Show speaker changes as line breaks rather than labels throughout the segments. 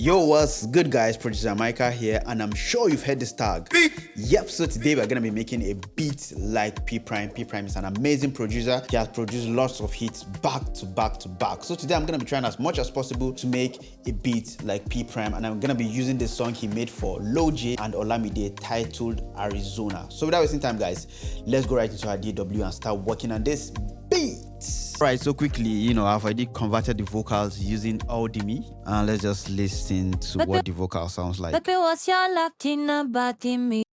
Yo, what's good guys? Producer Mykah here, and I'm sure you've heard this tag. Yep, so today we're gonna be making a beat like P.prime. P.prime is an amazing producer. He has produced lots of hits back to back to back. So today I'm gonna be trying as much as possible to make a beat like P.prime, and I'm gonna be using the song he made for Lil J and Olamide titled Arizona. So without wasting time guys, let's go right into our DW and start working on this beat. Right, so quickly, I've already converted the vocals using Audimi, and let's just listen to what the vocal sounds like.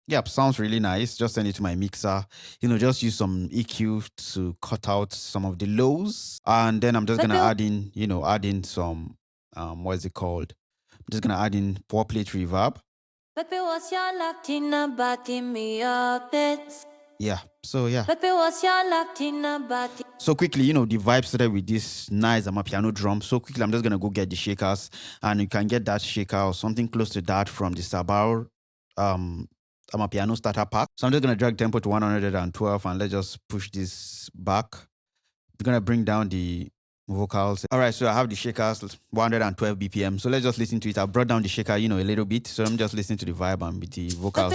Yep, sounds really nice. Just send it to my mixer. Just use some EQ to cut out some of the lows, and then I'm just gonna add in some what's it called? I'm just gonna add in 4-plate reverb. Yeah, so quickly, the vibe started with this nice piano drum. So quickly, I'm just gonna go get the shakers, and you can get that shaker or something close to that from the Sabao piano starter pack. So I'm just gonna drag tempo to 112, and let's just push this back. We're gonna bring down the vocals. All right, so I have the shakers 112 BPM. So let's just listen to it. I brought down the shaker, a little bit. So I'm just listening to the vibe and with the vocals.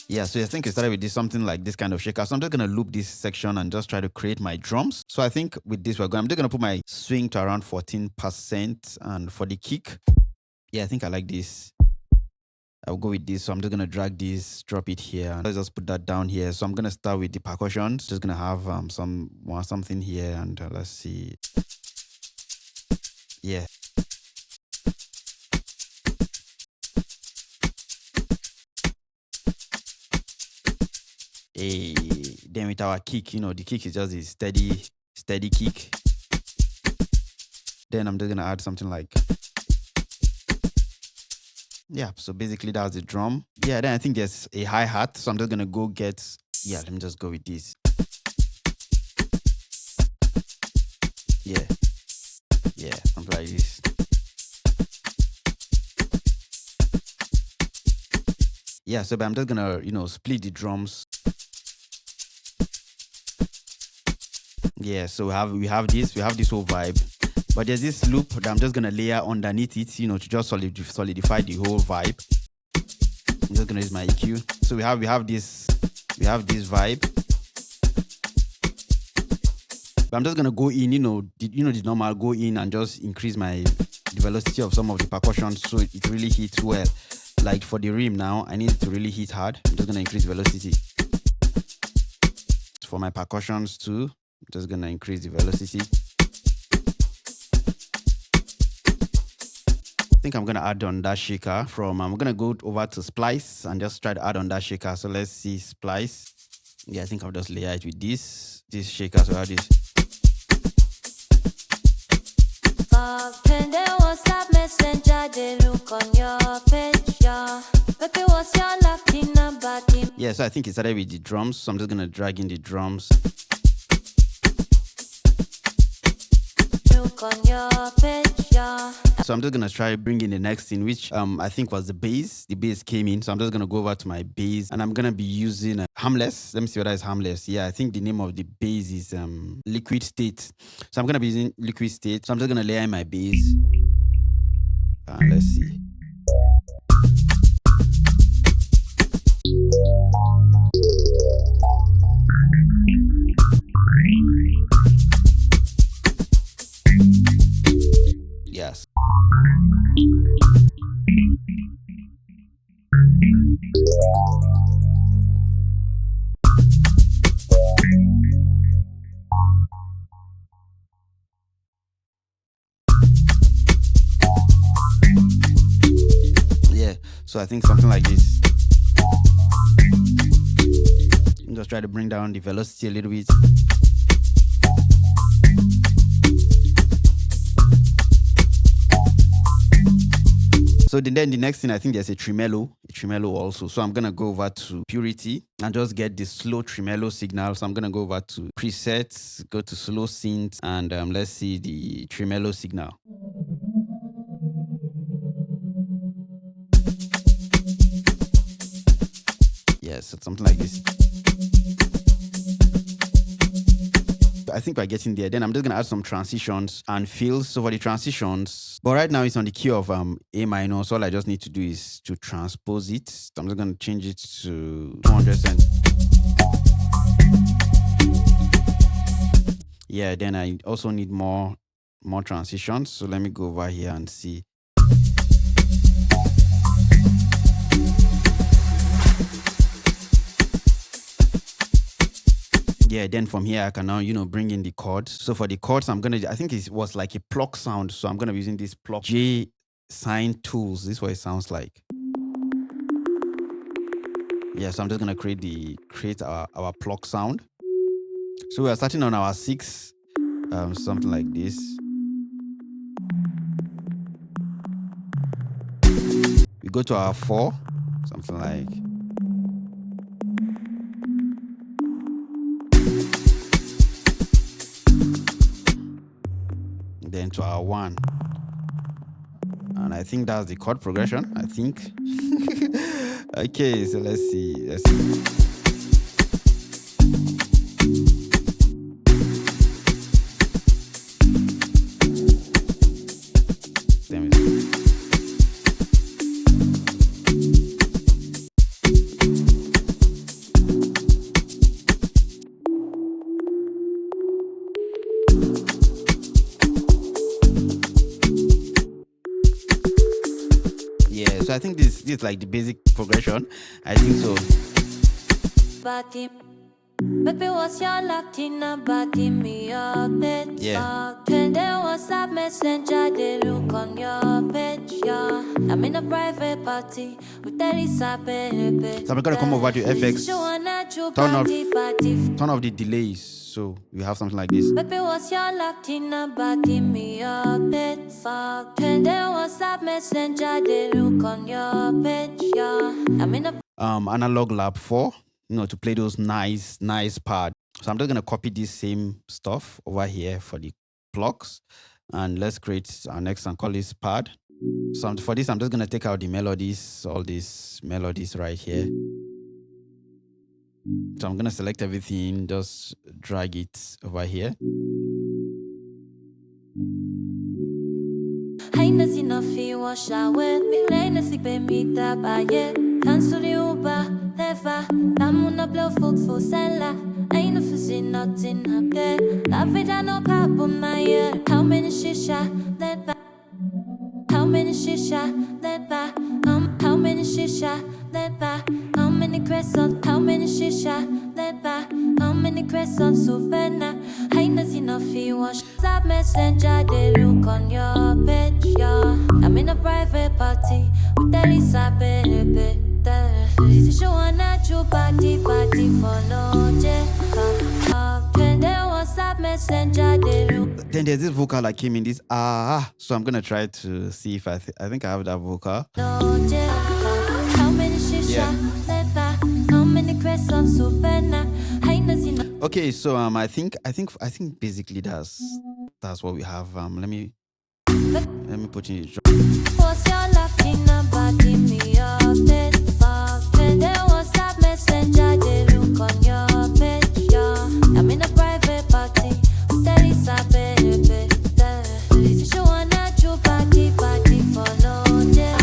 Yeah, so I think it started with this, something like this kind of shaker. So I'm just going to loop this section and just try to create my drums. So I think with this, I'm just going to put my swing to around 14%. And for the kick, yeah, I think I like this. I'll go with this. So I'm just going to drag this, drop it here. And let's just put that down here. So I'm going to start with the percussions. Just going to have something here. And let's see. Yeah. Then with our kick, the kick is just a steady kick. Then I'm just gonna add something like, yeah, so basically that's the drum. Yeah, then I think there's a hi-hat, so I'm just gonna go get, yeah, let me just go with this. Yeah, something like this. Yeah, so I'm just gonna, split the drums. Yeah, so we have this whole vibe, but there's this loop that I'm just gonna layer underneath it, to just solidify the whole vibe. I'm just gonna use my EQ. So we have this vibe. But I'm just gonna go in, the normal, go in and just increase the velocity of some of the percussion so it really hits well. Like for the rim now, I need it to really hit hard. I'm just gonna increase velocity. For my percussions too, I'm just gonna increase the velocity. I think I'm gonna add on that shaker I'm gonna go over to splice and just try to add on that shaker. So let's see splice. Yeah, I think I'll just layer it with this shaker. So I have this. Yeah, so I think it started with the drums. So I'm just gonna drag in the drums. So I'm just gonna try bringing the next thing, which I think was the bass. The bass came in, so I'm just gonna go over to my bass, and I'm gonna be using Harmless. Let me see what is Harmless. Yeah, I think the name of the bass is Liquid State. So I'm gonna be using Liquid State. So I'm just gonna layer in my bass. Let's see. Yes. Yeah, so I think something like this. Just try to bring down the velocity a little bit. So then the next thing, I think there's a tremolo also. So I'm gonna go over to Purity and just get the slow tremolo signal. So I'm gonna go over to presets, go to slow synth, and let's see the tremolo signal. Yeah, so something like this. I think we're getting there. Then I'm just gonna add some transitions and fills. So for the transitions, but right now it's on the key of A minor. So all I just need to do is to transpose it. So I'm just gonna change it to 200%. Yeah, then I also need more transitions. So let me go over here and see. Yeah, then from here I can now, bring in the chords. So for the chords, I think it was like a pluck sound. So I'm gonna be using this pluck J sign tools. This is what it sounds like. Yeah, so I'm just gonna create our pluck sound. So we are starting on our 6, something like this. We go to our 4, something like. Then to our 1. And I think that's the chord progression, I think. Okay, so let's see. Yeah, so I think this is like the basic progression. I think so. Baby, what's your Latina body? Me a bit. Yeah. There was a messenger, they look on your page. Yeah. I'm in a private party with Elizabeth. So I'm gonna come over to FX. Turn off the delays. So we have something like this. Baby, what's your Latina body? Me a bit. There was a messenger, they look on your page. Yeah. I'm in a analog lab 4. To play those nice parts. So I'm just going to copy this same stuff over here for the plucks. And let's create our next and call this pad. So for this, I'm just going to take out the melodies, all these melodies right here. So I'm going to select everything, just drag it over here. Cancel the Uber, never. I'm on a blow for seller. Ain't no fizzy nothing up there. La vida no pop on my ear. How many shisha let back? How many shisha let back? How many shisha let back? How many crescents? How many shisha let back? How many crescents? So fena. Ain't nothing enough you wash. Stop messenger, they look on your page, yeah. I'm in a private party with Elizabeth. She wanna do party for no then there was a messenger, they look. Then there's this vocal that came in this so I'm gonna try to see if I think I have that vocal. How many shisha how many crescents so fena. Okay, so I think basically that's what we have. Let me put in the drum. What's your Latina body? Me up there was that messenger, they look on your page, yeah. I'm in a private party with Elizabeth. She wanna do party for no day.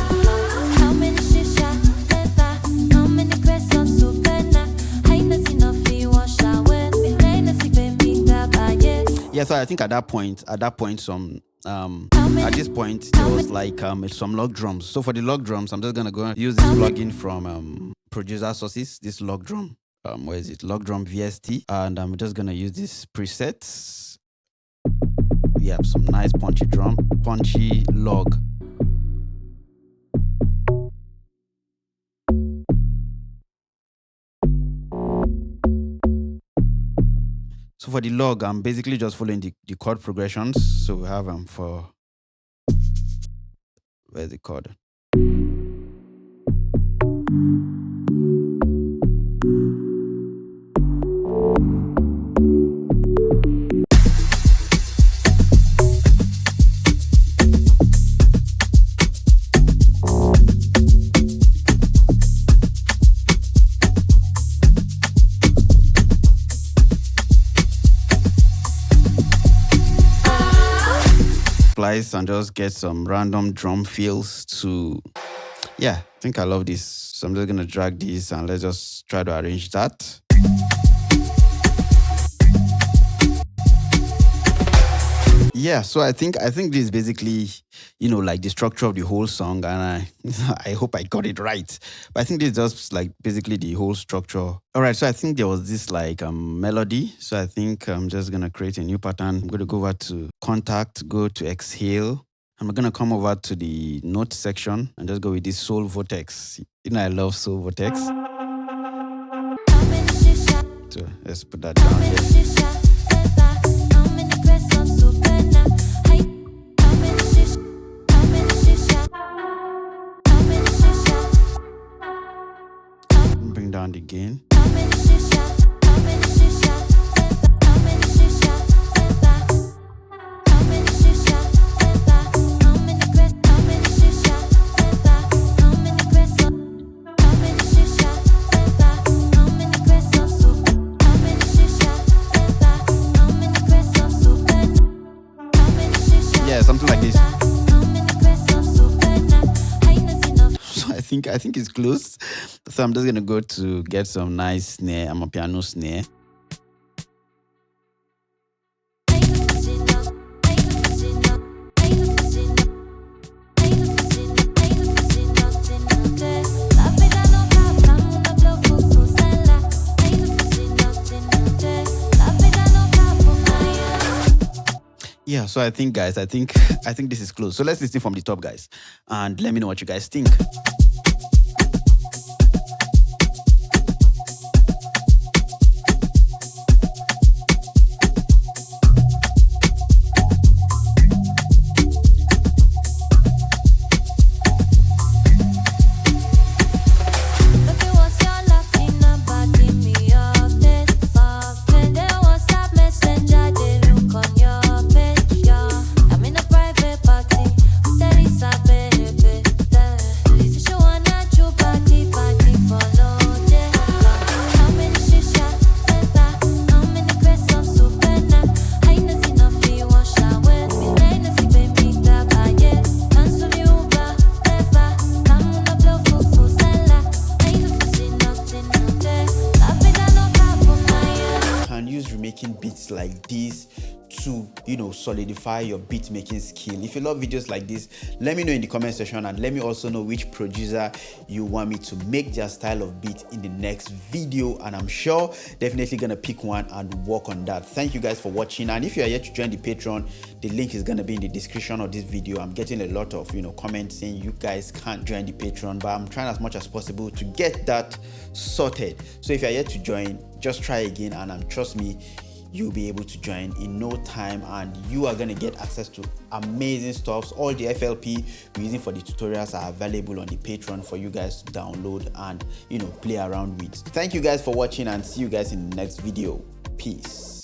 How many shisha never? How many crescents so fena? Ain't nothing enough you wash away. Ain't nothing baby that by it. Yeah, so I think at that point some at this point there was like some log drums. So for the log drums, I'm just gonna go use this plugin from producer sources, this log drum. Where is it? Log drum VST. And I'm just gonna use this presets. We have some nice punchy log. So for the log, I'm basically just following the chord progressions. So we have for where's the chord? splice and just get some random drum fills to, yeah, I think I love this. So I'm just gonna drag this and let's just try to arrange that. Yeah, so I think this is basically, like the structure of the whole song, and I hope I got it right. But I think this is just like basically the whole structure. All right, so I think there was this like melody. So I think I'm just gonna create a new pattern. I'm gonna go over to contact, go to exhale. I'm gonna come over to the note section and just go with this soul vortex. I love soul vortex. So let's put that down here. Bring down the gain. Yeah, something like this. I think it's close. So I'm just gonna go to get some nice snare. I'm a piano snare. Yeah, so I think guys, I think this is close. So let's listen from the top, guys, and let me know what you guys think. Making beats like this to solidify your beat making skill. If you love videos like this, let me know in the comment section, and let me also know which producer you want me to make their style of beat in the next video, and I'm sure definitely gonna pick one and work on that. Thank you guys for watching, and if you are yet to join the Patreon, the link is gonna be in the description of this video. I'm getting a lot of comments saying you guys can't join the Patreon, but I'm trying as much as possible to get that sorted. So if you are yet to join, just try again, and trust me, you'll be able to join in no time, and you are going to get access to amazing stuff. All the FLP we're using for the tutorials are available on the Patreon for you guys to download and play around with. Thank you guys for watching, and see you guys in the next video. Peace.